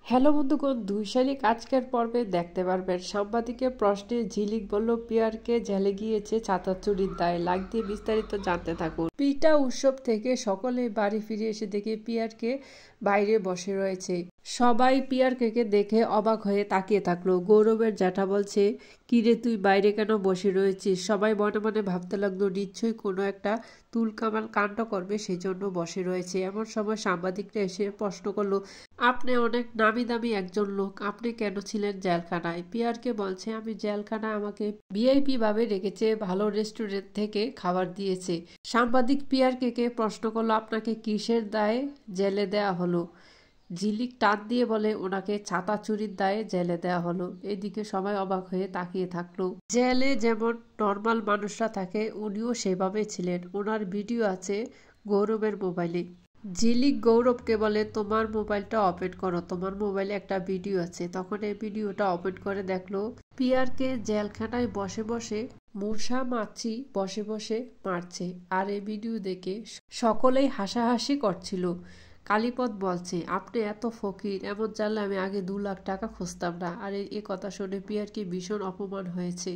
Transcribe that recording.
Hello বন্ধুগণ, ২ শালিক আজকের পর্বে দেখতে পারবেন। সাংবাদিকের প্রশ্নে ঝিলিক বলল পিয়ারকে জেলে গিয়েছে ছাতা চুরির দায়ে। লাইক দিয়ে বিস্তারিত জানতে থাকুন। পিটা উৎসব থেকে সকলে বাড়ি ফিরে এসে দেখে পিয়ারকে বাইরে বসে রয়েছে। সবাই পিয়ারকে দেখে অবাক হয়ে তাকিয়ে থাকলো। গৌরবের জ্যাঠা বলছে, কিরে তুই বাইরে কেন বসে রয়েছিস? সবাই মনে মনে ভাবতে লাগলো নিশ্চয়ই কোনো একটা তুলকামাল কাণ্ড করবে, সেই জন্য বসে রয়েছে। এমন সময় সাংবাদিকরা এসে প্রশ্ন করলো, আপনি অনেক নামি দামি একজন লোক, আপনি কেন ছিলেন জেলখানায়? পিয়ারকে বলছে, আমি জেলখানায় আমাকে ভিআইপি ভাবে রেখেছে, ভালো রেস্টুরেন্ট থেকে খাবার দিয়েছে। সাংবাদিক পিয়ারকে প্রশ্ন করলো, আপনাকে কিসের দায়ে জেলে দেয়া হলো? ঝিলিক টান দিয়ে বলে, ওনাকে ছাতা চুরির দায়ে জেলে দেয়া হলো। এদিকে সবাই অবাক হয়ে তাকিয়ে থাকলো। জেলে যেমন নর্মাল মানুষরা থাকে, উনিও সেভাবে ছিলেন। ওনার ভিডিও আছে গৌরবের মোবাইলে। ঝিলিক গৌরবকে বলে, তোমার মোবাইলটা ওপেন করো, তোমার মোবাইলে একটা ভিডিও আছে। তখন এই ভিডিওটা ওপেন করে দেখলো পিয়ারকে জেলখানায় বসে বসে মশা মাছি বসে বসে মারছে। আর এই ভিডিও দেখে সকলেই হাসাহাসি করছিল। কালীপদ বলছে, আপনি এত ফকির, এমন জানলে আমি আগে 2 লাখ টাকা খুঁজতাম না। আর এই কথা শুনে পিয়ারকে ভীষণ অপমান হয়েছে।